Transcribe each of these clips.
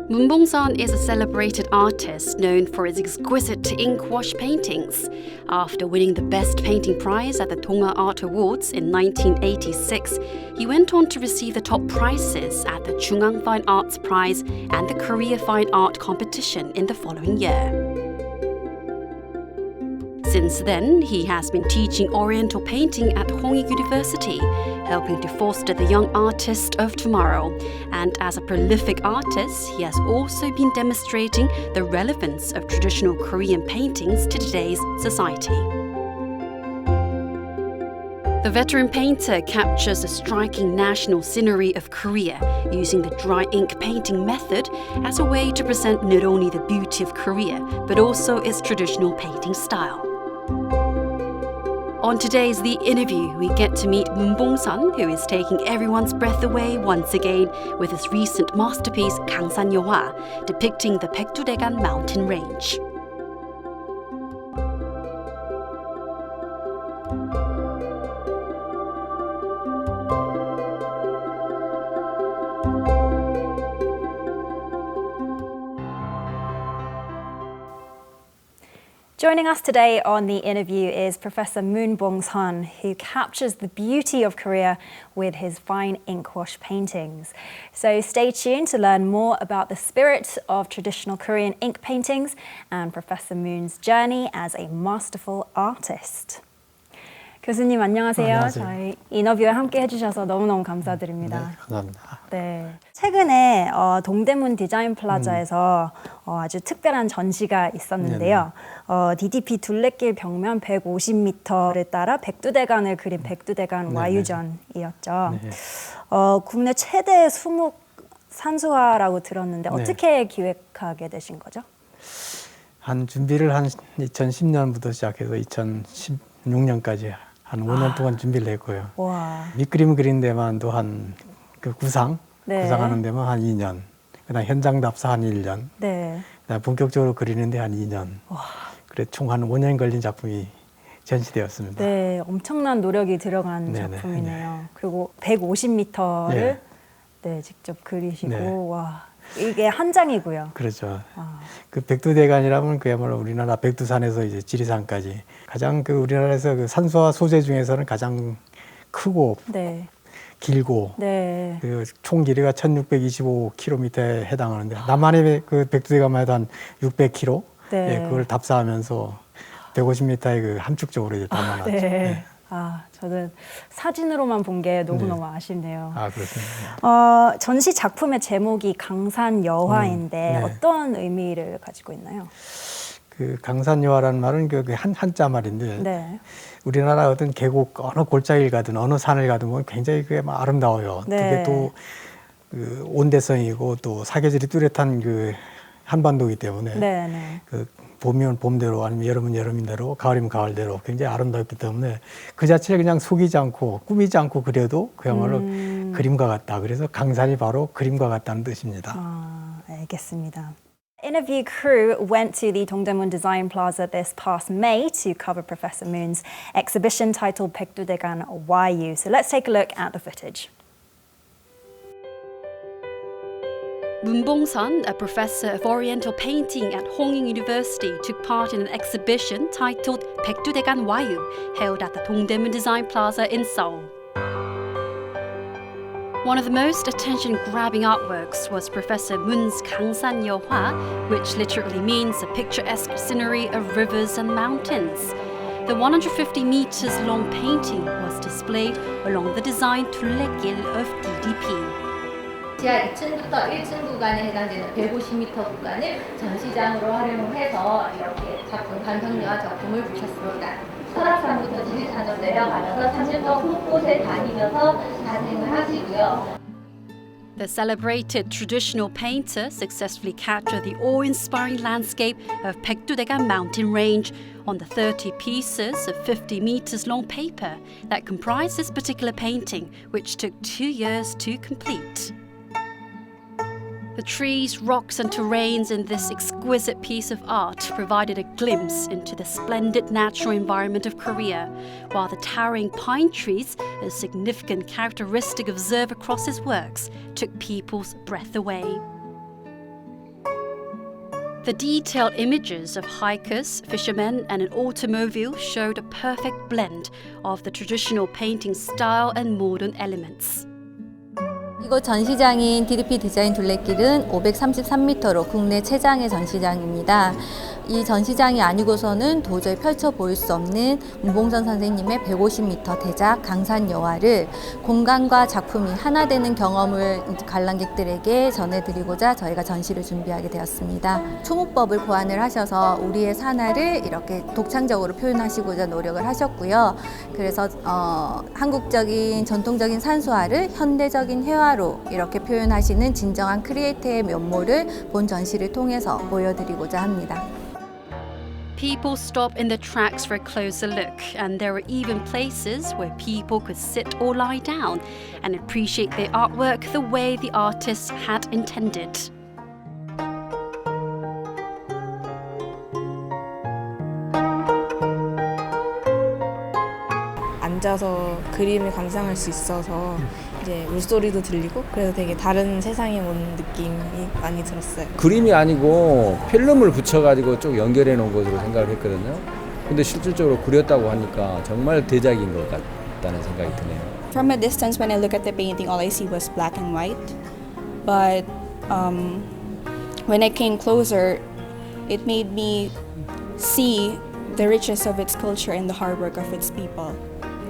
Moon Bong-sun is a celebrated artist known for his exquisite ink-wash paintings. After winning the Best Painting Prize at the Donga Art Awards in 1986, he went on to receive the top prizes at the Chungang Fine Arts Prize and the Korea Fine Art Competition in the following year. Since then, he has been teaching Oriental painting at Hongik University, helping to foster the young artist of tomorrow. And as a prolific artist, he has also been demonstrating the relevance of traditional Korean paintings to today's society. The veteran painter captures the striking national scenery of Korea using the dry ink painting method as a way to present not only the beauty of Korea, but also its traditional painting style. On today's The Interview, we get to meet Moon Bong-sun, who is taking everyone's breath away once again with his recent masterpiece Gangsan Yeohwa, depicting the Baekdudaegan mountain range. Joining us today on The Interview is Professor Moon Bong-sun, who captures the beauty of Korea with his fine ink-wash paintings. So stay tuned to learn more about the spirit of traditional Korean ink paintings and Professor Moon's journey as a masterful artist. 교수님 안녕하세요. 안녕하세요. 저희 인터뷰에 함께 해주셔서 너무너무 감사드립니다. 네, 감사합니다. 네. 최근에 동대문 디자인 플라자에서 아주 특별한 전시가 있었는데요. DDP 둘레길 벽면 150m를 따라 백두대간을 그린 백두대간 와유전이었죠. 네. 국내 최대 수묵 산수화라고 들었는데 네. 어떻게 기획하게 되신 거죠? 준비를 한 2010년부터 시작해서 2016년까지 한 5년 동안 준비를 했고요. 와. 밑그림 그린 데만도 그 구상하는 데만 한 2년, 그다음 현장 답사 한 1년, 네. 그다음 본격적으로 그리는데 한 2년. 와. 그래 총 한 5년 걸린 작품이 전시되었습니다. 네, 엄청난 노력이 들어간 네네. 작품이네요. 그리고 150m를 네. 직접 그리시고 네. 와, 이게 한 장이고요. 그렇죠. 그 백두대간이라면 그야말로 우리나라 백두산에서 이제 지리산까지 가장 그 우리나라에서 그 산수화 소재 중에서는 가장 크고 네. 길고 네. 그 총 길이가 1625km에 해당하는데 남한의 그 백두대간만 해도 한 600km 네. 예, 그걸 답사하면서 150m의 그 함축적으로 이제 담아놨죠. 네. 네. 저는 사진으로만 본 게 너무너무 아쉽네요. 그렇습니다. 전시 작품의 제목이 강산 여화인데 네. 어떤 의미를 가지고 있나요? 그 강산여화라는 말은 그 한자 말인데 네. 우리나라 어떤 계곡 어느 골짜기를 가든 어느 산을 가든 보면 굉장히 그게 막 아름다워요. 네. 그게 또 그 온대성이고 또 사계절이 뚜렷한 그 한반도이기 때문에 네. 그 봄이면 봄대로 아니면 여름은 여름대로 가을이면 가을대로 굉장히 아름답기 때문에 그 자체를 그냥 속이지 않고 꾸미지 않고 그려도 그야말로 그림과 같다. 그래서 강산이 바로 그림과 같다는 뜻입니다. 알겠습니다. Interview crew went to the Dongdaemun Design Plaza this past May to cover Professor Moon's exhibition titled Baekdudaegan Wayu. So let's take a look at the footage. Moon Bong-sun, a professor of Oriental painting at Hongik University, took part in an exhibition titled Baekdudaegan Wayu, held at the Dongdaemun Design Plaza in Seoul. One of the most attention-grabbing artworks was Professor Moon's Gangsan Yeohwa, which literally means a picturesque scenery of rivers and mountains. The 150 meters long painting was displayed along the design 둘레길 of DDP. 지하 2층부터 1층 구간에 해당되는 150m 구간을 전시장으로 활용해서 이렇게 작품, 강성여화 작품을 보셨습니다. 설악산부터 지리산으로 내려가면서 30번 곳곳에 다니면서 단행을 하시고요. The celebrated traditional painter successfully captured the awe-inspiring landscape of Baekdudaegan mountain range on the 30 pieces of 50 meters long paper that comprised this particular painting, which took 2 years to complete. The trees, rocks, and terrains in this exquisite piece of art provided a glimpse into the splendid natural environment of Korea, while the towering pine trees, a significant characteristic observed across his works, took people's breath away. The detailed images of hikers, fishermen, and an automobile showed a perfect blend of the traditional painting style and modern elements. 이곳 전시장인 DDP 디자인 둘레길은 533m로 국내 최장의 전시장입니다. 이 전시장이 아니고서는 도저히 펼쳐 보일 수 없는 문봉선 선생님의 150m 대작 강산여화를 공간과 작품이 하나 되는 경험을 관람객들에게 전해드리고자 저희가 전시를 준비하게 되었습니다. 초무법을 고안을 하셔서 우리의 산하를 이렇게 독창적으로 표현하시고자 노력을 하셨고요. 그래서 한국적인 전통적인 산수화를 현대적인 회화로 이렇게 표현하시는 진정한 크리에이터의 면모를 본 전시를 통해서 보여드리고자 합니다. People stopped in the tracks for a closer look, and there were even places where people could sit or lie down and appreciate their artwork the way the artists had intended. 앉아서 그림을 감상할 수 있어서 이제 물소리도 들리고 그래서 되게 다른 세상에 온 느낌이 많이 들었어요. 그림이 아니고 필름을 붙여가지고 쭉 연결해 놓은 것으로 생각을 했거든요. 근데 실질적으로 그렸다고 하니까 정말 대작인 것 같다는 생각이 드네요. From a distance, when I look at the painting, all I see was black and white. But when I came closer, it made me see the richness of its culture and the hard work of its people.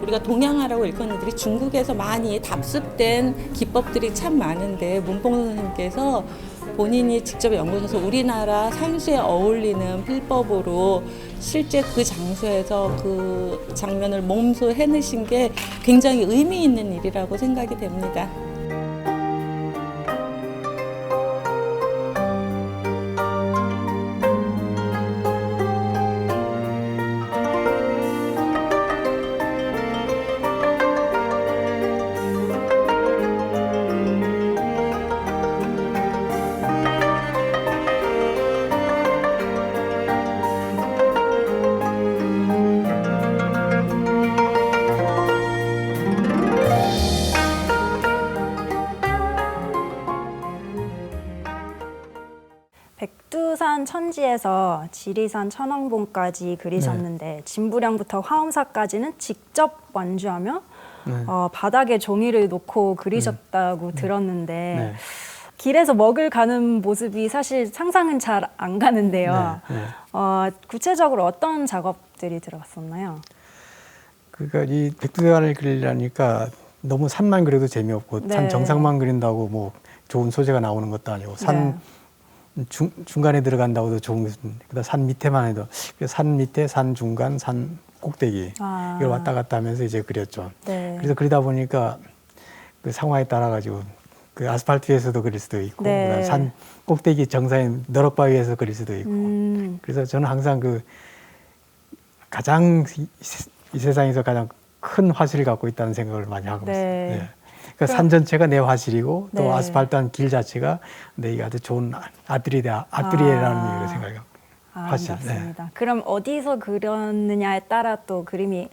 우리가 동양화라고 일컫는 들이 중국에서 많이 답습된 기법들이 참 많은데 문봉선 선생님께서 본인이 직접 연구하셔서 우리나라 산수에 어울리는 필법으로 실제 그 장소에서 그 장면을 몸소 해내신 게 굉장히 의미 있는 일이라고 생각이 됩니다. 백두산 천지에서 지리산 천왕봉까지 그리셨는데 진부령부터 화엄사까지는 직접 완주하며 바닥에 종이를 놓고 그리셨다고 들었는데 길에서 먹을 가는 모습이 사실 상상은 잘 안 가는데요. 구체적으로 어떤 작업들이 들어갔었나요? 그러니까 이 백두산을 그리려니까 너무 산만 그려도 재미없고 산 정상만 그린다고 뭐 좋은 소재가 나오는 것도 아니고 산 중간에 들어간다고도 좋은 것입니다. 그다음 산 밑에만 해도 산 밑에, 산 중간, 산 꼭대기 이걸 왔다 갔다 하면서 이제 그렸죠. 그래서 그리다 보니까 그 상황에 따라 가지고 그 아스팔트 위에서도 그릴 수도 있고 그다음 산 꼭대기 정상인 너럭바위에서 그릴 수도 있고 그래서 저는 항상 그 가장 이 세상에서 가장 큰 화실을 갖고 있다는 생각을 많이 하고 있습니다. 그러니까 산 전체가 내 화실이고 또 아스팔트한 길 자체가 내가 아주 좋은 아트리에라는 얘기를 생각해요. 화실. 맞습니다. 그럼 어디서 그렸느냐에 따라 또 그림이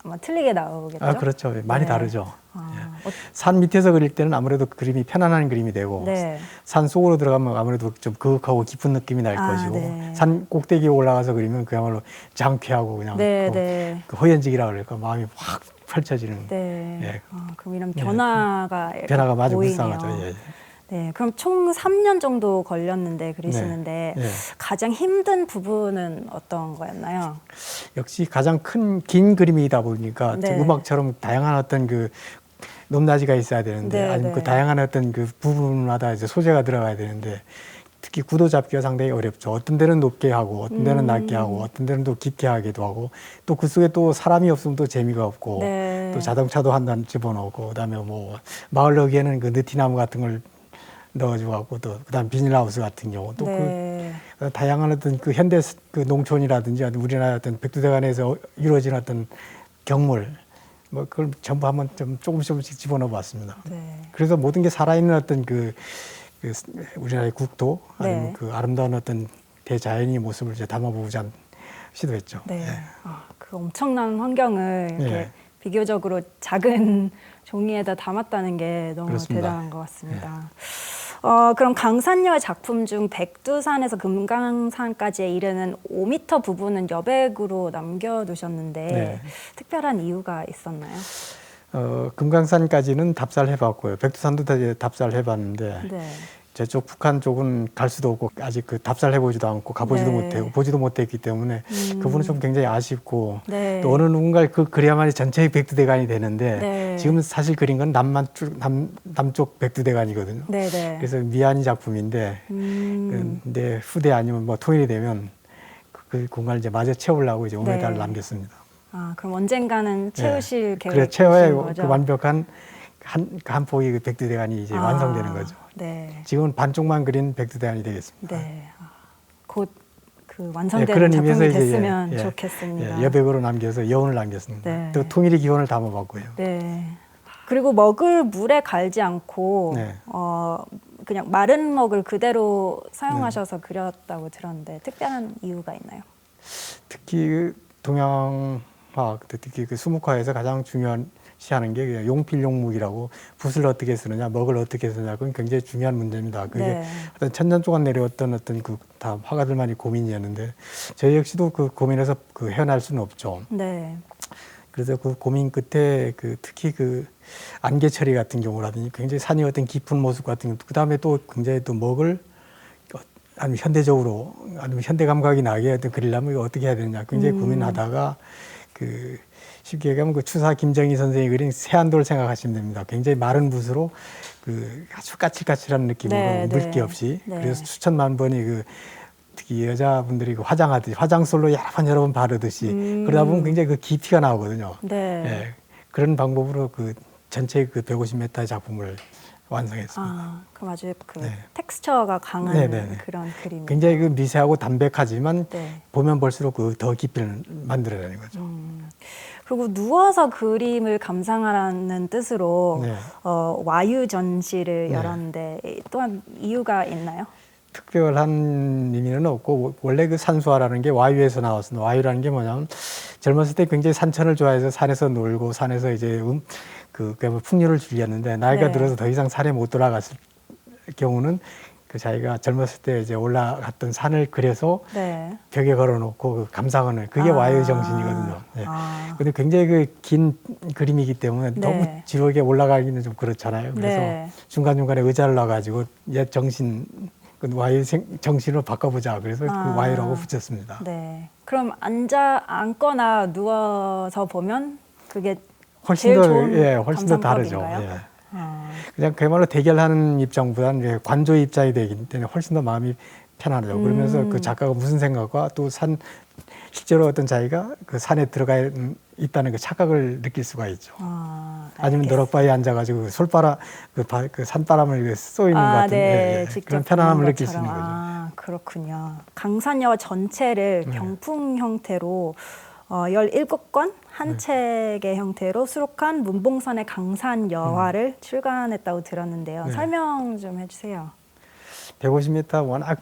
아마 틀리게 나오겠죠? 그렇죠. 많이 다르죠. 산 밑에서 그릴 때는 아무래도 그림이 편안한 그림이 되고 산 속으로 들어가면 아무래도 좀 그윽하고 깊은 느낌이 날 것이고 산 꼭대기에 올라가서 그리면 그야말로 장쾌하고 그냥 그 허연직이라고 그럴까 마음이 확 펼쳐지는. 그럼 이런 변화가 아주 보이네요. 불쌍하죠. 네, 그럼 총 3년 정도 걸렸는데 그리시는데 가장 힘든 부분은 어떤 거였나요? 역시 가장 긴 그림이다 보니까 음악처럼 다양한 어떤 그 높낮이가 있어야 되는데 아니면 그 다양한 어떤 그 부분마다 이제 소재가 들어가야 되는데 특히 구도 잡기가 상당히 어렵죠. 어떤 데는 높게 하고 어떤 데는 낮게 하고 어떤 데는 또 깊게 하기도 하고 또 그 속에 또 사람이 없으면 또 재미가 없고 또 자동차도 한 단 집어넣고 그다음에 뭐 마을 여기에는 그 느티나무 같은 걸 넣어주고 하고 또 그다음 비닐하우스 같은 경우 또 그 다양한 어떤 그 현대 그 농촌이라든지 우리나라 어떤 백두대간에서 이루어진 어떤 경물 뭐 그걸 전부 한번 좀 조금씩 집어넣어봤습니다. 그래서 모든 게 살아있는 어떤 그 그 우리나라의 국도 아니면 네. 그 아름다운 어떤 대자연의 모습을 이제 담아보고자 시도했죠. 네. 예. 그 엄청난 환경을 이렇게 네. 비교적으로 작은 종이에다 담았다는 게 너무 그렇습니다. 대단한 것 같습니다. 그럼 강산여의 작품 중 백두산에서 금강산까지 이르는 5m 부분은 여백으로 남겨두셨는데 네. 특별한 이유가 있었나요? 금강산까지는 답사해봤고요. 백두산도 다 이제 답사해봤는데 네. 저쪽 북한 쪽은 갈 수도 없고 아직 그 답사해보지도 않고 가보지도 네. 못하고 보지도 못했기 때문에 그 부분은 좀 굉장히 아쉽고 네. 또 어느 누군가 그래야만이 전체의 백두대간이 되는데 네. 지금 사실 그린 건 남쪽 백두대간이거든요. 네, 네. 그래서 미안이 작품인데 근데 후대 아니면 뭐 통일이 되면 그 공간을 이제 마저 채우려고 이제 5m를 네. 남겼습니다. 그럼 언젠가는 채우실 그래 계획이신 채워야 거죠? 그 완벽한 한 폭의 그 백두대간이 이제 완성되는 거죠. 네. 지금은 반쪽만 그린 백두대간이 되겠습니다. 네. 곧 그 완성된 그런 작품이 의미에서 이제 됐으면 좋겠습니다. 여백으로 남겨서 여운을 남겼습니다. 네. 또 통일의 기원을 담아봤고요. 네. 그리고 먹을 물에 갈지 않고 네. 그냥 마른 먹을 그대로 네. 사용하셔서 그렸다고 들었는데 특별한 이유가 있나요? 특히 그 동양화학, 특히 그 수묵화에서 가장 중요시하는 게 용필용묵이라고 붓을 어떻게 쓰느냐, 먹을 어떻게 쓰느냐, 그건 굉장히 중요한 문제입니다. 그게 네. 어떤 천년 동안 내려왔던 어떤 그 다 화가들만의 고민이었는데 저희 역시도 그 고민에서 그 헤어날 수는 없죠. 네. 그래서 그 고민 끝에 그 특히 그 안개 처리 같은 경우라든지 굉장히 산이 어떤 깊은 모습 같은 경우, 그 다음에 또 굉장히 또 먹을 아니면 현대적으로 아니면 현대 감각이 나게 어떤 그리려면 이거 어떻게 해야 되느냐 굉장히 고민하다가 그 쉽게 얘기하면 그 추사 김정희 선생이 그린 새한도를 생각하시면 됩니다. 굉장히 마른 붓으로 그 아주 까칠까칠한 느낌으로 네, 물기 네. 없이 네. 그래서 수천만 번이 그 특히 여자분들이 그 화장하듯이 화장솔로 여러 번 바르듯이 그러다 보면 굉장히 그 깊이가 나오거든요. 네. 예, 그런 방법으로 그 전체 그 150m의 작품을 완성했습니다. 그럼 아주 그 네. 텍스처가 강한 네, 네, 네. 그런 그림. 굉장히 그 미세하고 담백하지만 네. 보면 볼수록 그 더 깊이를 만들어내는 거죠. 그리고 누워서 그림을 감상하라는 뜻으로 네. 와유 전시를 네. 열었는데 또한 이유가 있나요? 특별한 의미는 없고 원래 그 산수화라는 게 와유에서 나왔습니다. 와유라는 게 뭐냐면 젊었을 때 굉장히 산천을 좋아해서 산에서 놀고 산에서 이제 그야말로 풍류를 즐겼는데 나이가 네. 들어서 더 이상 산에 못 돌아갔을 경우는 그 자기가 젊었을 때 이제 올라갔던 산을 그려서 네. 벽에 걸어놓고 그 감상하는 그게 와유 정신이거든요. 네. 근데 굉장히 그 긴 그림이기 때문에 네. 너무 지옥에 올라가기는 좀 그렇잖아요. 그래서 네. 중간중간에 의자를 놔가지고 옛 정신 그 와유 정신으로 바꿔보자. 그래서 그 와유라고 붙였습니다. 네. 그럼 앉거나 누워서 보면 그게 훨씬 제일 더 좋은 훨씬 더 다르죠. 감상법인가요? 예. 그냥 그야말로 대결하는 입장보다는 이제 관조의 입장이 되기 때문에 훨씬 더 마음이 편안하죠. 그러면서 그 작가가 무슨 생각과 또 실제로 어떤 자기가 그 산에 들어가 있다는 그 착각을 느낄 수가 있죠. 아니면 너럭바위에 앉아가지고 그 산바람을 쏘이는 것 같은 네. 그런 편안함을 느낄 수 것처럼. 있는 거죠. 그렇군요. 강산여 전체를 병풍 형태로 17권 한 책의 형태로 수록한 문봉선의 강산여화를 출간했다고 들었는데요. 네. 설명 좀 해주세요. 150m 워낙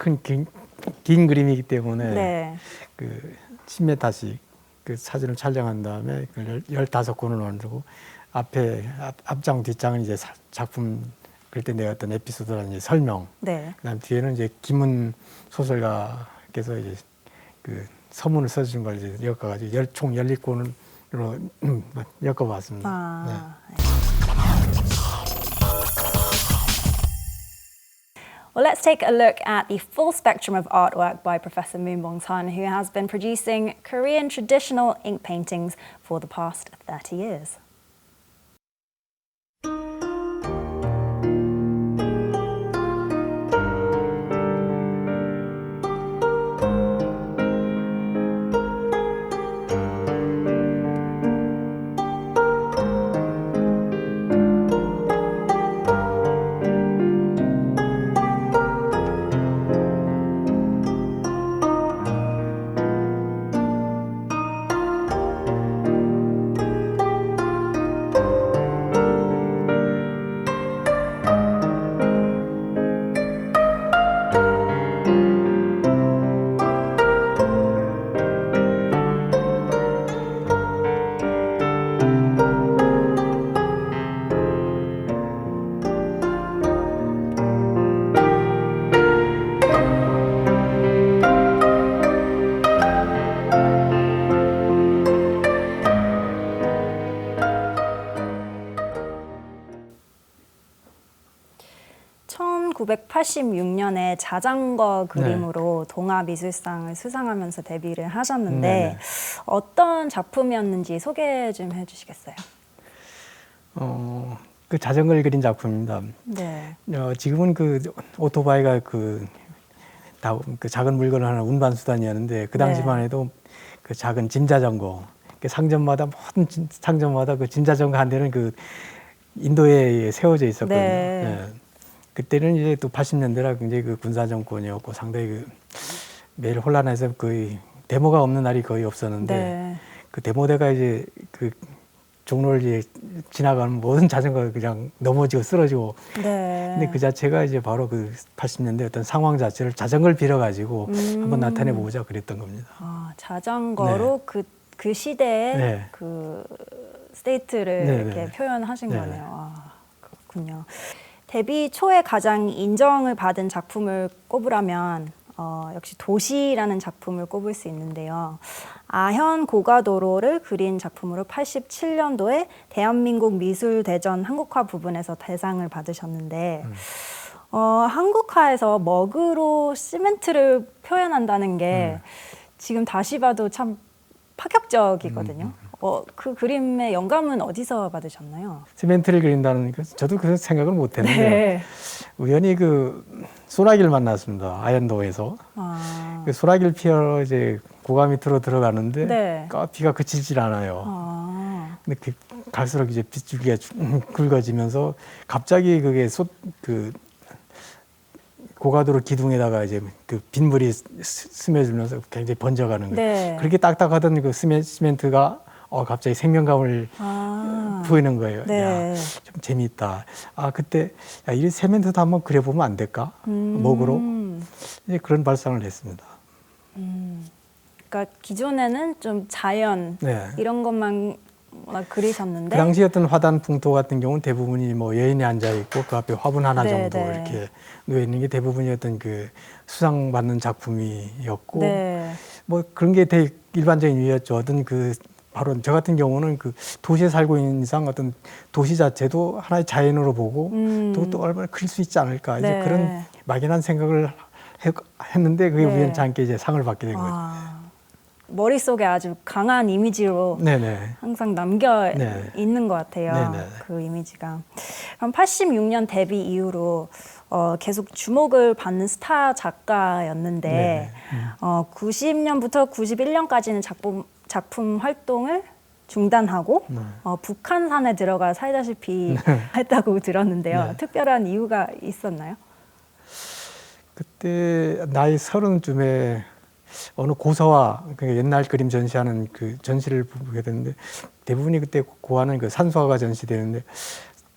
긴 그림이기 때문에 네. 그 10m씩 그 사진을 촬영한 다음에 그 15권을 만들고 앞장 뒷장은 이제 작품 그럴 때 내었던 에피소드라는 이제 설명. 네. 그다음 뒤에는 이제 김은 소설가께서 이제 그 서문을 써주신 걸 이제 엮어가지고 총 12권으로 엮어봤습니다. 네. Well, let's take a look at the full spectrum of artwork by Professor Moon Bong-sun, who has been producing Korean traditional ink paintings for the past 30 years. 1986년에 자전거 그림으로 동아미술상을 수상하면서 데뷔를 하셨는데 네네. 어떤 작품이었는지 소개 좀 해주시겠어요? 그 자전거를 그린 작품입니다. 네. 지금은 그 오토바이가 그 작은 물건을 하는 운반 수단이었는데 그 당시만 해도 그 작은 짐 자전거, 상점마다 모든 상점마다 그 짐 자전거 한 대는 그 인도에 세워져 있었거든요. 네. 그때는 이제 또 80년대라 굉장히 그 군사 정권이었고 상당히 그 매일 혼란해서 거의 데모가 없는 날이 거의 없었는데 그 데모대가 이제 그 종로를 이제 지나가는 모든 자전거가 그냥 넘어지고 쓰러지고 근데 그 자체가 이제 바로 그 80년대 어떤 상황 자체를 자전거를 빌어가지고 한번 나타내 보자 그랬던 겁니다. 자전거로 그 시대의 그 스테이트를 이렇게 표현하신 거네요. 그렇군요. 데뷔 초에 가장 인정을 받은 작품을 꼽으라면 역시 도시라는 작품을 꼽을 수 있는데요. 아현 고가도로를 그린 작품으로 87년도에 대한민국 미술대전 한국화 부분에서 대상을 받으셨는데 한국화에서 먹으로 시멘트를 표현한다는 게 지금 다시 봐도 참 파격적이거든요. 그 그림의 영감은 어디서 받으셨나요? 시멘트를 그린다는 거 저도 그 생각을 못했는데 우연히 그 소나기를 만났습니다. 아현도에서. 그 소나기를 피하러 이제 고가 밑으로 들어가는데 비가 그치질 않아요. 근데 갈수록 이제 빗줄기가 굵어지면서 갑자기 그게 그 고가도로 기둥에다가 이제 그 빗물이 스며들면서 굉장히 번져가는 거예요. 그렇게 딱딱하던 그 시멘트가 갑자기 생명감을 보이는 거예요. 야, 좀 재미있다. 그때 이 세멘트도 한번 그려보면 안 될까? 먹으로 이제 그런 발상을 했습니다. 그러니까 기존에는 좀 자연 이런 것만 그리셨는데 그 당시 어떤 화단 풍토 같은 경우는 대부분이 뭐 여인이 앉아 있고 그 앞에 화분 하나 정도 이렇게 놓여 있는 게 대부분이었던 그 수상받는 작품이었고 뭐 그런 게 되게 일반적인 이유였죠. 어떤 그 바로 저 같은 경우는 그 도시에 살고 있는 이상 어떤 도시 자체도 하나의 자연으로 보고 또 얼마나 클 수 있지 않을까 이제 그런 막연한 생각을 했는데 그게 우연치 않게 이제 상을 받게 된 거죠. 머릿속에 아주 강한 이미지로 항상 남겨 있는 것 같아요. 그 이미지가. 그럼 86년 데뷔 이후로 계속 주목을 받는 스타 작가였는데 90년부터 91년까지는 작품 활동을 중단하고 북한산에 들어가 살다시피 했다고 들었는데요. 특별한 이유가 있었나요? 그때 나이 30쯤에 어느 고서와 옛날 그림 전시하는 그 전시를 보게 됐는데 대부분이 그때 고하는 그 산수화가 전시되는데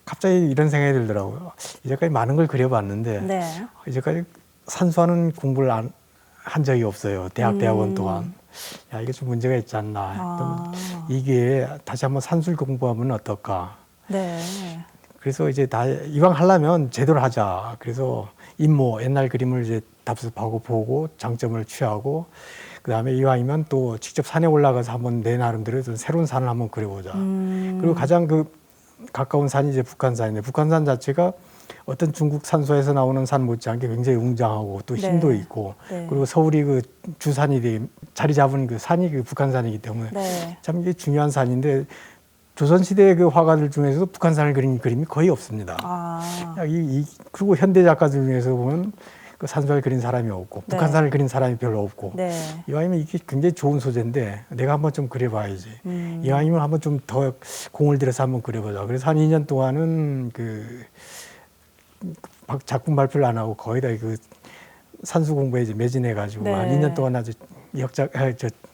갑자기 이런 생각이 들더라고요. 이제까지 많은 걸 그려봤는데 이제까지 산수화는 공부를 한 적이 없어요. 대학원 동안. 야, 이게 좀 문제가 있지 않나. 이 기회에 다시 한번 산수를 공부하면 어떨까. 그래서 이제 이왕 하려면 제대로 하자. 그래서 임모, 옛날 그림을 이제 답습하고 보고 장점을 취하고 그다음에 이왕이면 또 직접 산에 올라가서 한번 내 나름대로 새로운 산을 한번 그려보자. 그리고 가장 그 가까운 산이 이제 북한산인데 북한산 자체가 어떤 중국 산소에서 나오는 산 못지않게 굉장히 웅장하고 또 힘도 있고 그리고 서울이 그 주산이 자리 잡은 그 산이 그 북한산이기 때문에 참 이게 중요한 산인데 조선시대 그 화가들 중에서도 북한산을 그린 그림이 거의 없습니다. 그리고 현대 작가들 중에서 보면 그 산수화를 그린 사람이 없고 북한산을 그린 사람이 별로 없고 이왕이면 이게 굉장히 좋은 소재인데 내가 한번 좀 그려봐야지. 이왕이면 한번 좀 더 공을 들여서 한번 그려보자. 그래서 한 2년 동안은 그 작품 발표를 안 하고 거의 다 그 산수 공부에 이제 매진해가지고 한 2년 동안 아주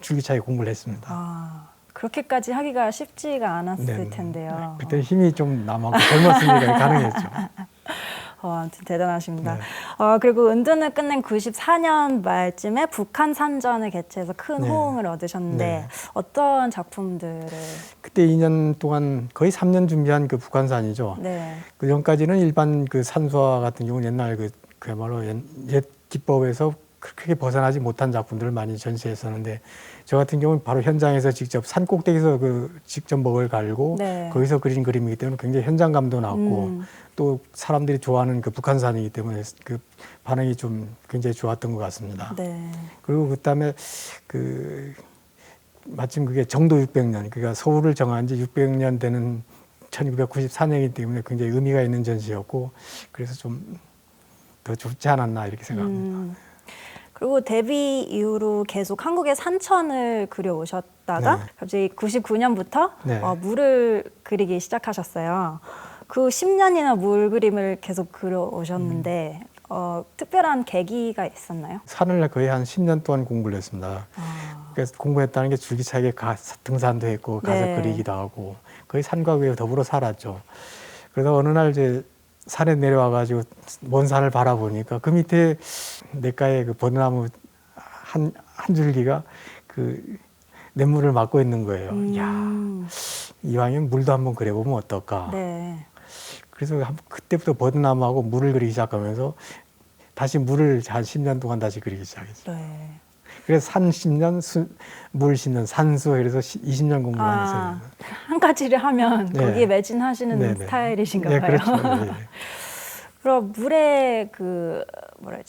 줄기차게 공부를 했습니다. 그렇게까지 하기가 쉽지가 않았을 텐데요. 그때 힘이 좀 남았고 젊었으니까 가능했죠. 아무튼 대단하십니다. 그리고 은둔을 끝낸 94년 말쯤에 북한 산전을 개최해서 큰 호응을 얻으셨는데 어떤 작품들을? 그때 2년 동안 거의 3년 준비한 그 북한산이죠. 그 전까지는 일반 그 산수화 같은 경우는 옛날 그야말로 옛 기법에서 크게 벗어나지 못한 작품들을 많이 전시했었는데 저 같은 경우는 바로 현장에서 직접 산 꼭대기에서 직접 먹을 갈고 네. 거기서 그린 그림이기 때문에 굉장히 현장감도 났고 또 사람들이 좋아하는 그 북한산이기 때문에 그 반응이 좀 굉장히 좋았던 것 같습니다. 네. 그리고 그다음에 마침 그게 정도 600년, 그러니까 서울을 정한 지 600년 되는 1994년이기 때문에 굉장히 의미가 있는 전시였고 그래서 좀 더 좋지 않았나 이렇게 생각합니다. 그리고 데뷔 이후로 계속 한국의 산천을 그려오셨다가 네. 갑자기 99년부터 네. 물을 그리기 시작하셨어요. 그 10년이나 물 그림을 계속 그려오셨는데 특별한 계기가 있었나요? 산을 거의 한 10년 동안 공부를 했습니다. 그래서 공부했다는 게 줄기차게 등산도 했고 가서 네. 그리기도 하고 거의 산과 그에 더불어 살았죠. 그러다 어느 날 이제 산에 내려와가지고 먼 산을 바라보니까 그 밑에 냇가에 그 벚나무 한 줄기가 그 냇물을 막고 있는 거예요. 야, 이왕이면 물도 한번 그려보면 어떨까. 네. 그래서 그때부터 벚나무하고 물을 그리기 시작하면서 다시 물을 한 10년 동안 다시 그리기 시작했어요. 네. 그래서 산 10년, 물 10년, 산수 그래서 20년 공부를 했어요. 한 가지를 하면 네. 거기에 매진하시는 네, 네. 스타일이신가 네, 봐요. 그렇죠. 네. 그럼 물의 그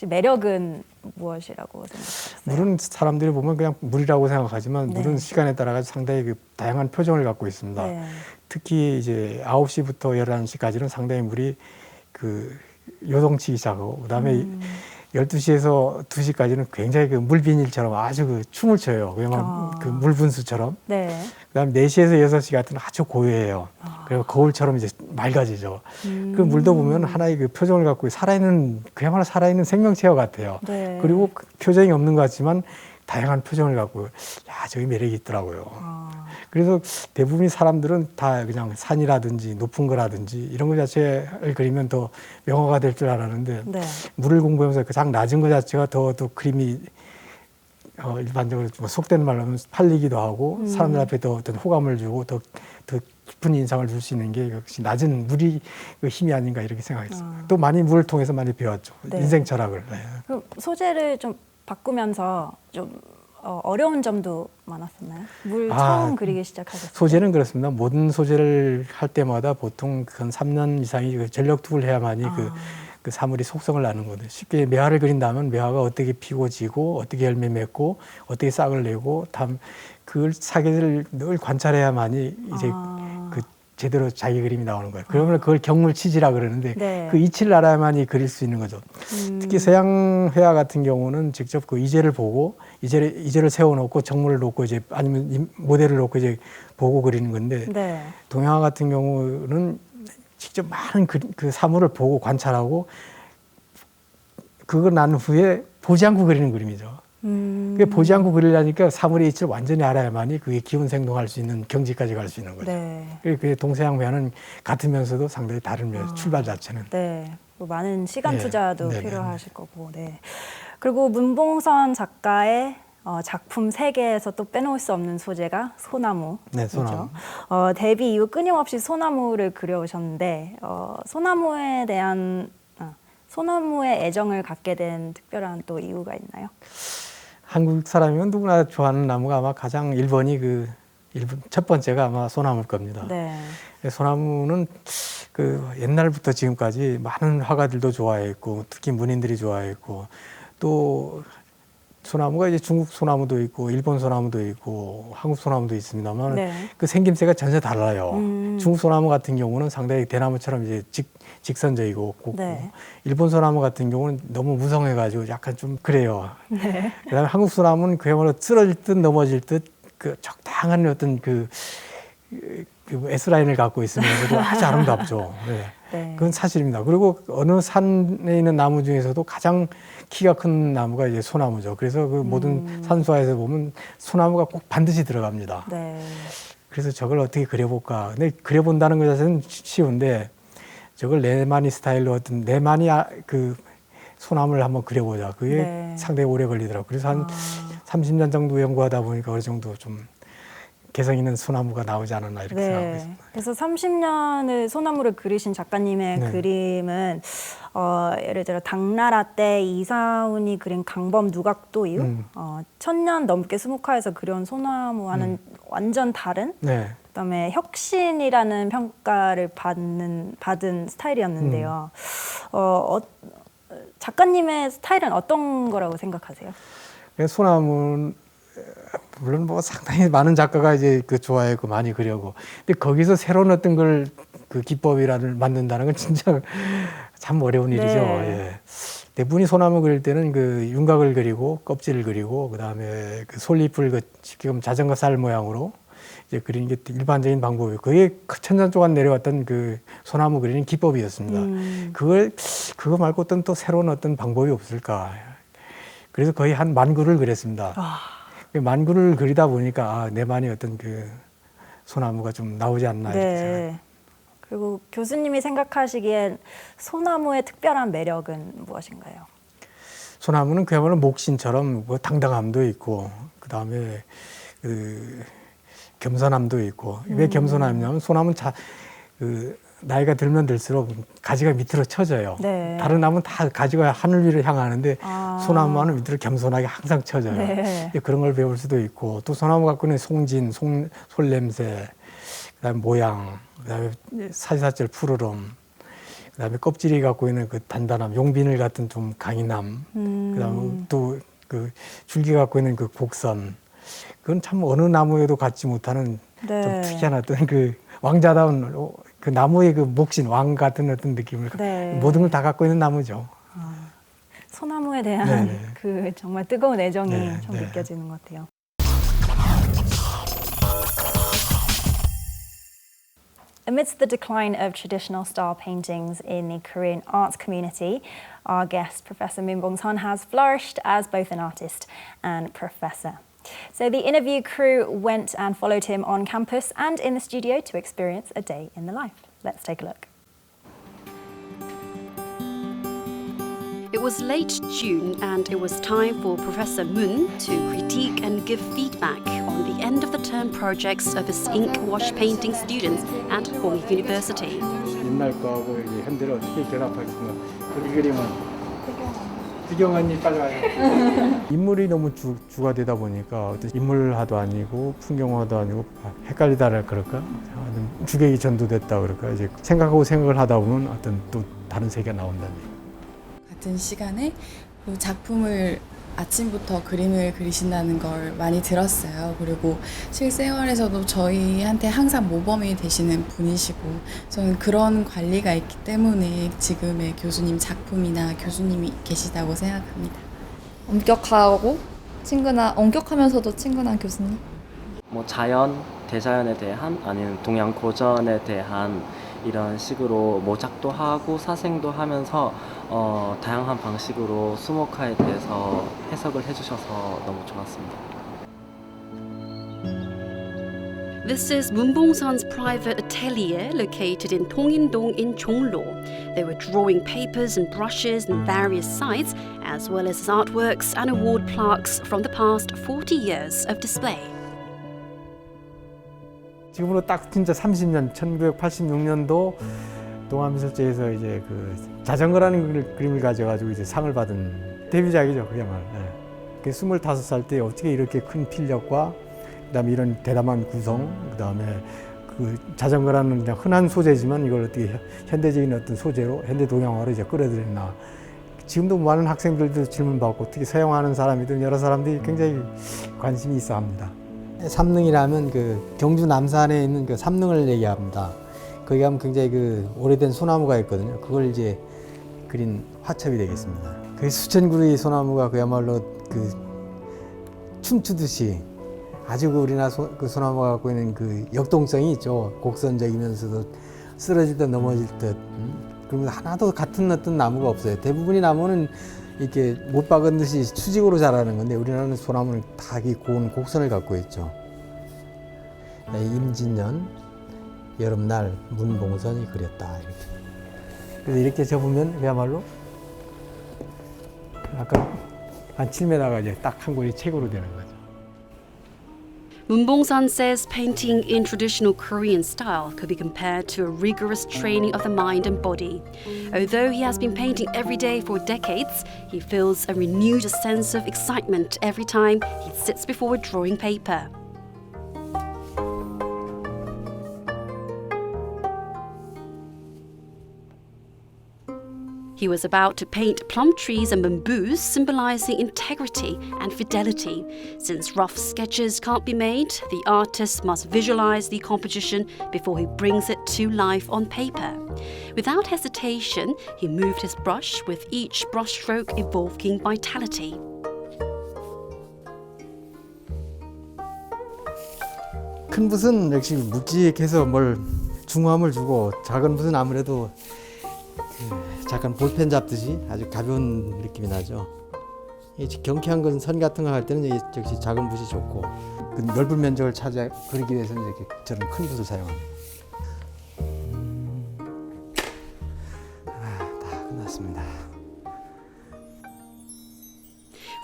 매력은 무엇이라고 생각하세요? 물은 사람들이 보면 그냥 물이라고 생각하지만 네. 물은 시간에 따라 상당히 그 다양한 표정을 갖고 있습니다. 네. 특히 이제 9시부터 11시까지는 상당히 물이 그 요동치기 시작하고 그다음에 12시에서 2시까지는 굉장히 그 물비닐처럼 아주 그 춤을 춰요. 그냥 그 물분수처럼. 네. 그다음에 4시에서 6시 같은 아주 고요해요. 그리고 거울처럼 이제 맑아지죠. 그 물도 보면 하나의 그 표정을 갖고 살아있는 그야말로 살아있는 생명체와 같아요. 네. 그리고 그 표정이 없는 것 같지만 다양한 표정을 갖고 야 저기 매력이 있더라고요. 그래서 대부분의 사람들은 다 그냥 산이라든지 높은 거라든지 이런 것 자체를 그리면 더 명화가 될 줄 알았는데 네. 물을 공부하면서 가장 낮은 것 자체가 더 그림이 일반적으로 좀 속된 말로 하면 팔리기도 하고 사람들 앞에 더 어떤 호감을 주고 더 깊은 인상을 줄 수 있는 게 역시 낮은 물이 그 힘이 아닌가 이렇게 생각했습니다. 또 많이 물을 통해서 많이 배웠죠. 네. 인생 철학을. 네. 그럼 소재를 좀 바꾸면서 좀 어려운 점도 많았었나요? 물 처음 그리기 시작하셨을 때? 소재는 그렇습니다. 모든 소재를 할 때마다 보통 한 3년 이상이 그 전력 투구를 해야만이 그 사물이 속성을 아는 거거든요. 쉽게 매화를 그린다면 매화가 어떻게 피고 지고 어떻게 열매 맺고 어떻게 싹을 내고 그걸 사계를 늘 관찰해야만이 이제 그 제대로 자기 그림이 나오는 거예요. 그러면 그걸 경물치지라 그러는데 네. 그 이치를 알아야만이 그릴 수 있는 거죠. 특히 서양 회화 같은 경우는 직접 그 이제를 보고 이제를 세워놓고 정물을 놓고 이제 아니면 이 모델을 놓고 이제 보고 그리는 건데 네. 동양화 같은 경우는 직접 많은 그 사물을 보고 관찰하고 그거 난 후에 보지 않고 그리는 그림이죠. 그게 보지 않고 그리려니까 사물의 이치를 완전히 알아야만이 그게 기운 생동할 수 있는 경지까지 갈 수 있는 거죠. 네. 그게 동서양 회화는 같으면서도 상당히 다른 출발 자체는. 네. 뭐 많은 시간 네. 투자도 네네. 필요하실 거고. 네. 그리고 문봉선 작가의 작품 3개에서 또 빼놓을 수 없는 소재가 소나무. 네, 소나무. 데뷔 이후 끊임없이 소나무를 그려오셨는데 소나무에 대한 소나무의 애정을 갖게 된 특별한 또 이유가 있나요? 한국 사람이면 누구나 좋아하는 나무가 아마 가장 1번이 첫 번째가 아마 소나무일 겁니다. 네. 소나무는 그 옛날부터 지금까지 많은 화가들도 좋아했고 특히 문인들이 좋아했고 또 소나무가 이제 중국 소나무도 있고 일본 소나무도 있고 한국 소나무도 있습니다만 네. 그 생김새가 전혀 달라요. 중국 소나무 같은 경우는 상당히 대나무처럼 이제 직선적이고 곱고 네. 일본 소나무 같은 경우는 너무 무성해가지고 약간 좀 그래요. 네. 그다음에 한국 소나무는 그야말로 쓰러질 듯 넘어질 듯 그 적당한 어떤 그 S라인을 갖고 있으면서도 아주 아름답죠. 네. 네. 그건 사실입니다. 그리고 어느 산에 있는 나무 중에서도 가장 키가 큰 나무가 이제 소나무죠. 그래서 그 모든 산수화에서 보면 소나무가 꼭 반드시 들어갑니다. 네. 그래서 저걸 어떻게 그려볼까. 근데 그려본다는 것 자체는 쉬운데 저걸 내만이 스타일로 어떤 내만이 그 소나무를 한번 그려보자. 그게 네. 상당히 오래 걸리더라고요. 그래서 한 30년 정도 연구하다 보니까 어느 정도 좀 개성 있는 소나무가 나오지 않았나 이렇게 생각하고 있습니다. 그래서 30년을 소나무를 그리신 작가님의 네. 그림은 예를 들어 당나라 때 이사훈이 그린 강범 누각도유, 천년 넘게 수묵화해서 그려온 소나무와는 완전 다른. 네. 그다음에 혁신이라는 평가를 받은 스타일이었는데요. 작가님의 스타일은 어떤 거라고 생각하세요? 소나무는 물론 뭐 상당히 많은 작가가 이제 그 좋아했고 많이 그려고, 근데 거기서 새로운 어떤 걸 그 기법이라를 만든다는 건 진짜 참 어려운 일이죠. 예. 대부분이 소나무 그릴 때는 그 윤곽을 그리고 껍질을 그리고 그다음에 그 솔잎을 그 지금 자전거 살 모양으로 이제 그리는 게 일반적인 방법이에요. 그게 천년 동안 내려왔던 그 소나무 그리는 기법이었습니다. 그거 말고 어떤 또 새로운 어떤 방법이 없을까. 그래서 거의 한 10,000그루를 그렸습니다. 만구를 그리다 보니까 내만의 어떤 그 소나무가 좀 나오지 않나 이렇게 생각해요. 그리고 교수님이 생각하시기엔 소나무의 특별한 매력은 무엇인가요? 소나무는 그야말로 목신처럼 뭐 당당함도 있고 그다음에 그 겸손함도 있고. 왜 겸손함이냐면 소나무는 나이가 들면 들수록 가지가 밑으로 쳐져요. 네. 다른 나무는 다 가지가 하늘 위를 향하는데 소나무는 밑으로 겸손하게 항상 쳐져요. 네. 그런 걸 배울 수도 있고, 또 소나무 갖고 있는 송진, 솔냄새, 그다음에 모양, 그다음에 사시사철 푸르름, 그다음에 껍질이 갖고 있는 그 단단함, 용비늘 같은 좀 강인함, 그다음에 또 그 줄기 갖고 있는 그 곡선, 그건 참 어느 나무에도 갖지 못하는 좀 특이한 어떤 그 왕자다운 그 나무의 그 목신, 왕 같은 어떤 느낌을 모든 걸 다 갖고 있는 나무죠. 소나무에 대한 그 정말 뜨거운 애정이 좀 느껴지는 것 같아요. Amidst the decline of traditional style paintings in the Korean arts community, our guest, Professor Moon Bong-sun, has flourished as both an artist and professor. So the interview crew went and followed him on campus and in the studio to experience a day in the life. Let's take a look. It was late June and it was time for Professor Moon to critique and give feedback on the end of the term projects of his ink wash painting students at Konkik University. 옛날 거하고 이제 현대를 어떻게 결합하겠습니까? 그 그림은 비경언니 빨리 와요. 인물이 너무 주가 되다 보니까 어떤 인물화도 아니고 풍경화도 아니고 헷갈리다라 그럴까? 주객이 전도됐다 그럴까? 이제 생각을 하다 보면 어떤 또 다른 세계가 나온다는 얘기. 같은 시간에 작품을 아침부터 그림을 그리신다는 걸 많이 들었어요. 그리고 실생활에서도 저희한테 항상 모범이 되시는 분이시고 저는 그런 관리가 있기 때문에 지금의 교수님 작품이나 교수님이 계시다고 생각합니다. 엄격하면서도 친근한 교수님? 뭐 자연, 대자연에 대한 아니면 동양 고전에 대한 이런 식으로 모작도 하고 사생도 하면서 다양한 방식으로 수목화에 대해서 해석을 해주셔서 너무 좋았습니다. This is Moon Bong-sun's private atelier located in Tongin-dong in Chonglo. There were drawing papers and brushes in various sites, as well as his artworks and award plaques from the past 40 years of display. 지금으로 딱 진짜 30년, 1986년도 동아미술제에서 이제 그 자전거라는 그림을 가져가지고 이제 상을 받은 데뷔작이죠, 그야말로. 네. 25살 때 어떻게 이렇게 큰 필력과 그다음에 이런 대담한 구성, 그다음에 그 자전거라는 그냥 흔한 소재지만 이걸 어떻게 현대적인 어떤 소재로 현대 동양화로 이제 끌어들였나. 지금도 많은 학생들도 질문받고 특히 서양화하는 사람이든 여러 사람들이 굉장히 관심이 있어 합니다. 삼릉이라면 그 경주 남산에 있는 그 삼릉을 얘기합니다. 거기 가면 굉장히 그 오래된 소나무가 있거든요. 그걸 이제 그린 화첩이 되겠습니다. 그 수천 그루의 소나무가 그야말로 그 춤추듯이 아주 그 우리나라 그 소나무가 갖고 있는 그 역동성이 있죠. 곡선적이면서도 쓰러질 듯 넘어질 듯. 그리고 하나도 같은 어떤 나무가 없어요. 대부분의 나무는 이렇게 못 박은 듯이 수직으로 자라는 건데 우리나라는 소나무는 다 고운 곡선을 갖고 있죠. 임진년 여름날 문봉선이 그렸다 이렇게. 그래서 이렇게 접으면 그야말로 아까 한 7m가 이제 딱 한 권이 책으로 되는 거죠. Moon Bong-san says painting in traditional Korean style could be compared to a rigorous training of the mind and body. Although he has been painting every day for decades, he feels a renewed sense of excitement every time he sits before a drawing paper. He was about to paint plum trees and bamboos, symbolizing integrity and fidelity. Since rough sketches can't be made, the artist must visualize the composition before he brings it to life on paper. Without hesitation, he moved his brush, with each brushstroke evoking vitality. 큰 붓은 역시 묵직해서 뭘 중후함을 주고, 작은 붓은 아무래도 잠깐 볼펜 잡듯이 아주 가벼운 느낌이 나죠. 경쾌한 건 선 같은 거 할 때는 역시 작은 붓이 좋고, 그 넓은 면적을 그리기 위해서는 이렇게 저런 큰 붓을 사용합니다. 다 끝났습니다.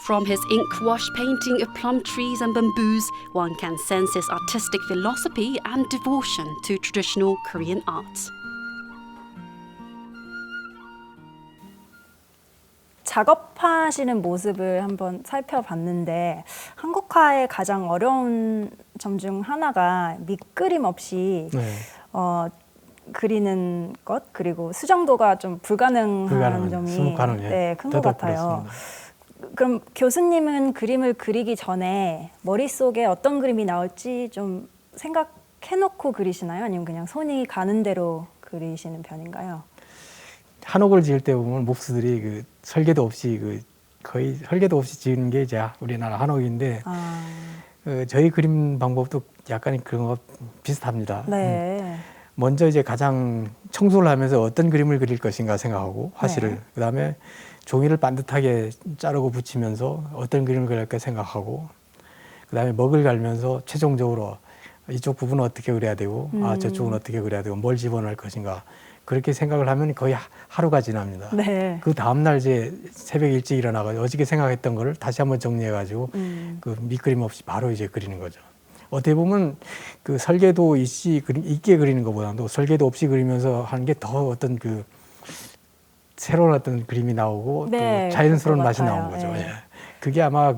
From his ink wash painting of plum trees and bamboos, one can sense his artistic philosophy and devotion to traditional Korean art. 작업하시는 모습을 한번 살펴봤는데, 한국화의 가장 어려운 점 중 하나가 밑그림 없이 그리는 것, 그리고 수정도가 좀 불가능한 점이 큰 것 같아요. 그럼 교수님은 그림을 그리기 전에 머릿속에 어떤 그림이 나올지 좀 생각해놓고 그리시나요? 아니면 그냥 손이 가는 대로 그리시는 편인가요? 한옥을 지을 때 보면 몹수들이 설계도 없이 거의 설계도 없이 지은 게 이제 우리나라 한옥인데, 저희 그림 방법도 약간 그런 거 비슷합니다. 네. 먼저 이제 가장 청소를 하면서 어떤 그림을 그릴 것인가 생각하고, 화실을 그다음에 종이를 반듯하게 자르고 붙이면서 어떤 그림을 그릴까 생각하고, 그다음에 먹을 갈면서 최종적으로 이쪽 부분은 어떻게 그려야 되고, 저쪽은 어떻게 그려야 되고, 뭘 집어넣을 것인가, 그렇게 생각을 하면 거의 하루가 지납니다. 네. 그 다음날 이제 새벽 일찍 일어나가지고 어저께 생각했던 거를 다시 한번 정리해가지고 그 밑그림 없이 바로 이제 그리는 거죠. 어떻게 보면 그 설계도 있게 그리는 것보다도 설계도 없이 그리면서 하는 게 더 어떤 새로운 어떤 그림이 나오고 또 자연스러운 맛이 나오는 거죠. 예. 그게 아마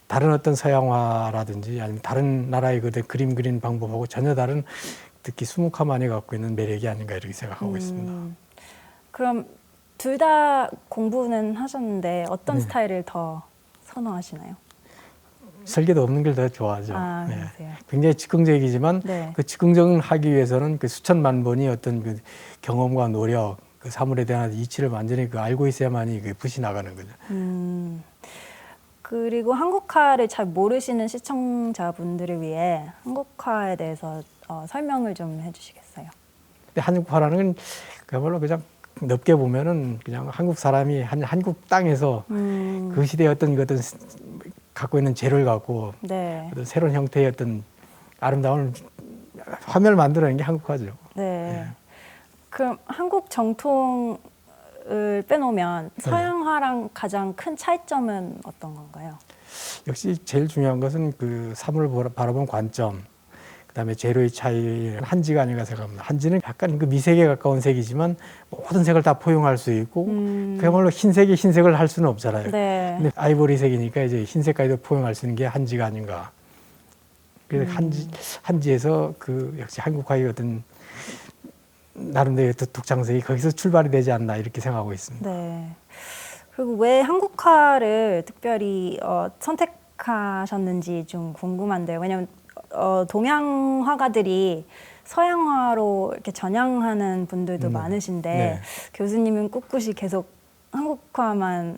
다른 어떤 서양화라든지 아니면 다른 나라의 그림 그리는 방법하고 전혀 다른, 특히 수묵화만이 갖고 있는 매력이 아닌가 이렇게 생각하고 있습니다. 그럼 둘 다 공부는 하셨는데 어떤 스타일을 더 선호하시나요? 설계도 없는 걸 더 좋아하죠. 그러세요. 굉장히 즉흥적이지만 그 즉흥적을 하기 위해서는 수천만 번이 어떤 경험과 노력, 사물에 대한 이치를 완전히 알고 있어야만이 붓이 나가는 거죠. 그리고 한국화를 잘 모르시는 시청자분들을 위해 한국화에 대해서 설명을 좀 해주시겠어요? 근데 한국화라는 건 그야말로 그냥 넓게 보면은 그냥 한국 사람이 한국 땅에서 그 시대의 어떤 갖고 있는 재료를 갖고 어떤 새로운 형태의 어떤 아름다운 화면을 만들어내는 게 한국화죠. 네. 그럼 한국 정통을 빼놓으면 서양화랑 가장 큰 차이점은 어떤 건가요? 역시 제일 중요한 것은 사물을 바라본 관점, 그다음에 재료의 차이, 한지가 아닌가 생각합니다. 한지는 약간 미색에 가까운 색이지만 모든 색을 다 포용할 수 있고, 그야말로 흰색이 흰색을 할 수는 없잖아요. 근데 아이보리색이니까 이제 흰색까지도 포용할 수 있는 게 한지가 아닌가. 그래서 한지에서 역시 한국화의 어떤 나름대로의 독창성이 거기서 출발이 되지 않나 이렇게 생각하고 있습니다. 네. 그리고 왜 한국화를 특별히 선택하셨는지 좀 궁금한데요. 왜냐하면 동양 화가들이 서양화로 이렇게 전향하는 분들도 많으신데 교수님은 꿋꿋이 계속 한국화만,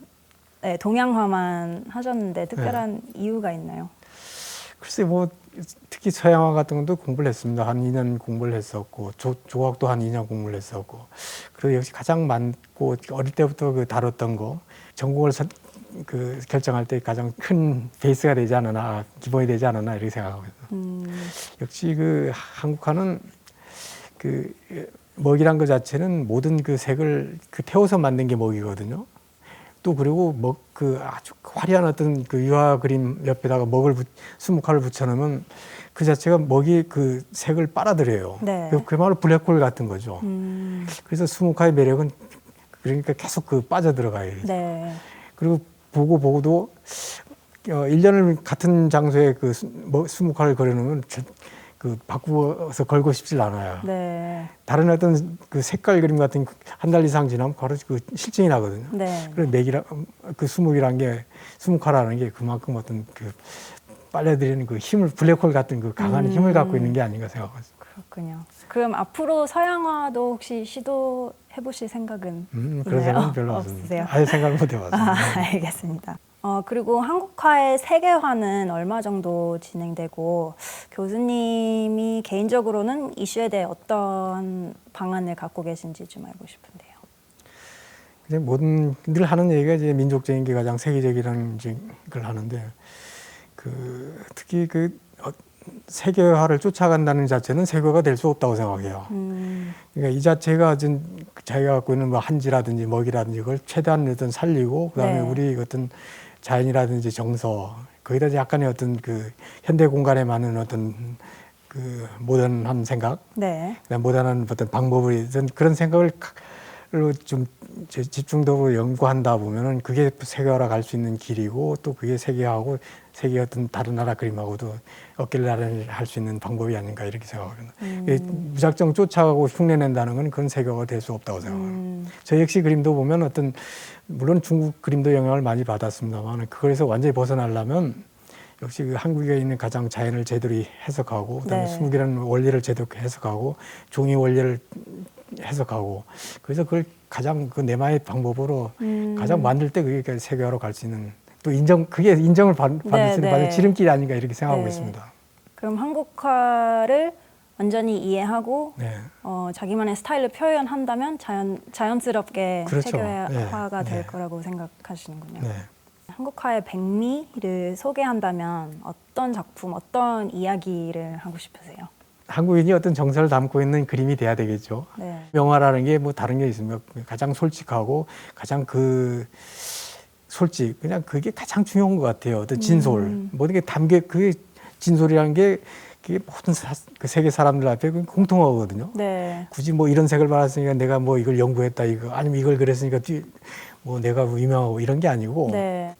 동양화만 하셨는데 특별한 이유가 있나요? 글쎄 특히 서양화 같은 것도 공부를 했습니다. 한 2년 공부를 했었고, 조각도 한 2년 공부를 했었고, 그리고 역시 가장 많고 어릴 때부터 다뤘던 거, 전공을 결정할 때 가장 큰 베이스가 되지 않았나, 기본이 되지 않았나 이렇게 생각하고 있습니다. 역시 한국화는 먹이란 것 자체는 모든 색을 태워서 만든 게 먹이거든요. 또 그리고 그 아주 화려한 어떤 그 유화 그림 옆에다가 수묵화를 붙여놓으면 그 자체가 먹이 그 색을 빨아들여요. 네. 그야말로 블랙홀 같은 거죠. 그래서 수묵화의 매력은 그러니까 계속 그 빠져들어가요. 네. 그리고 보고도 1년을 같은 장소에 그 수묵화를 걸어놓으면 그 바꾸어서 걸고 싶질 않아요. 네. 다른 어떤 그 색깔 그림 같은 한 달 이상 지나면 바로 그 실증이 나거든요. 네. 그래서 그 수묵화라는 게 그만큼 어떤 그 빨려들이는 그 힘을 블랙홀 같은 그 강한 힘을 갖고 있는 게 아닌가 생각합니다. 그렇군요. 그럼 앞으로 서양화도 혹시 시도해 보실 생각은 그런 생각은 별로 없으세요? 아예 생각을 못 해봤습니다. 알겠습니다. 그리고 한국화의 세계화는 얼마 정도 진행되고 교수님이 개인적으로는 이슈에 대해 어떤 방안을 갖고 계신지 좀 알고 싶은데요. 늘 하는 얘기가 이제 민족적인 게 가장 세계적이라는 걸 하는데 특히 세계화를 쫓아간다는 자체는 세계화가 될 수 없다고 생각해요. 그러니까 이 자체가 자기가 갖고 있는 뭐 한지라든지 먹이라든지 그걸 최대한 어떤 살리고 그다음에 우리 어떤 자연이라든지 정서 거기다 약간의 어떤 그 현대 공간에 맞는 어떤 그 모던한 생각, 그다음 모던한 어떤 방법을 그런 생각을 좀 집중적으로 연구한다 보면은 그게 세계화로 갈 수 있는 길이고 또 그게 세계화하고 세계 어떤 다른 나라 그림하고도 어깨를 나란히 할 수 있는 방법이 아닌가 이렇게 생각합니다. 무작정 쫓아가고 흉내낸다는 건 그건 세계화가 될 수 없다고 생각합니다. 저 역시 그림도 보면 물론 중국 그림도 영향을 많이 받았습니다만 그거에서 완전히 벗어나려면 역시 그 한국에 있는 가장 자연을 제대로 해석하고 그다음에 수묵이라는 원리를 제대로 해석하고 종이 원리를 해석하고 그래서 그걸 가장 그 내마의 방법으로 가장 만들 때 그게 세계화로 갈 수 있는 또 그게 인정을 받을 수 있는 지름길이 아닌가 이렇게 생각하고 있습니다. 그럼 한국화를 완전히 이해하고 자기만의 스타일을 표현한다면 자연스럽게 세계화가 될 거라고 생각하시는군요. 한국화의 백미를 소개한다면 어떤 작품, 어떤 이야기를 하고 싶으세요? 한국인이 어떤 정서를 담고 있는 그림이 돼야 되겠죠. 명화라는 게 뭐 다른 게 있습니까? 가장 솔직하고 가장 그냥 그게 가장 중요한 것 같아요. 어떤 진솔. 모든 게 그게 진솔이라는 게 그게 모든 그 세계 사람들 앞에 공통어거든요. 굳이 뭐 이런 색을 받았으니까 내가 뭐 이걸 연구했다 아니면 이걸 그랬으니까 뭐 내가 유명하고 이런 게 아니고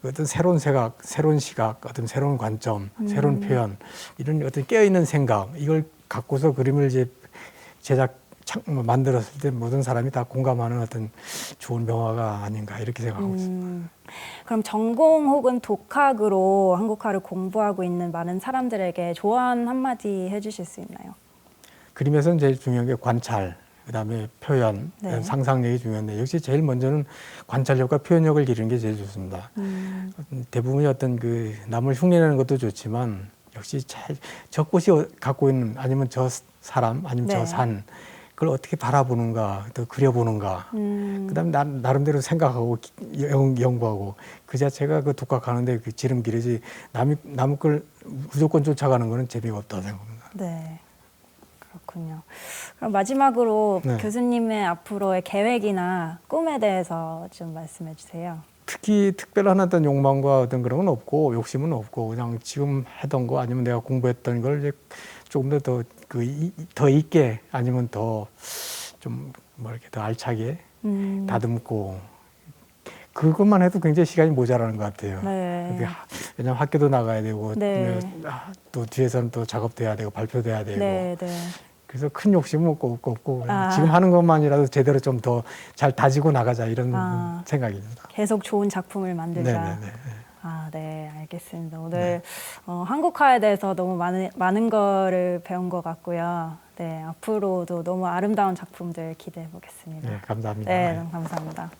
어떤 새로운 생각, 새로운 시각, 어떤 새로운 관점, 새로운 표현 이런 어떤 깨어있는 생각 이걸 갖고서 그림을 이제 만들었을 때 모든 사람이 다 공감하는 어떤 좋은 명화가 아닌가 이렇게 생각하고 있습니다. 그럼 전공 혹은 독학으로 한국화를 공부하고 있는 많은 사람들에게 조언 한마디 해주실 수 있나요? 그림에서는 제일 중요한 게 관찰, 그다음에 표현, 상상력이 중요한데 역시 제일 먼저는 관찰력과 표현력을 기르는 게 제일 좋습니다. 대부분이 어떤 그 남을 흉내내는 것도 좋지만 역시 저 꽃이 갖고 있는 아니면 저 사람 아니면 저 산 그걸 어떻게 바라보는가 또 그려보는가 그다음에 나름대로 생각하고 연구하고 그 자체가 그 독학하는데 그 지름길이지 남의 걸 무조건 쫓아가는 거는 재미가 없다고 생각합니다. 네, 그렇군요. 그럼 마지막으로 교수님의 앞으로의 계획이나 꿈에 대해서 좀 말씀해 주세요. 특히 특별한 어떤 욕망과 어떤 그런 건 없고 욕심은 없고 그냥 지금 하던 거 아니면 내가 공부했던 걸 이제 조금 더 있게 아니면 더 좀 뭐 이렇게 더 알차게 다듬고 그것만 해도 굉장히 시간이 모자라는 것 같아요. 왜냐하면 학교도 나가야 되고 또 뒤에서는 또 작업도 해야 되고 발표도 해야 되고 그래서 큰 욕심은 없고 지금 하는 것만이라도 제대로 좀 더 잘 다지고 나가자 이런 생각입니다. 계속 좋은 작품을 만들자. 네, 알겠습니다. 오늘 한국화에 대해서 너무 많은 거를 배운 것 같고요. 네, 앞으로도 너무 아름다운 작품들 기대해 보겠습니다. 네, 감사합니다. 네, 감사합니다.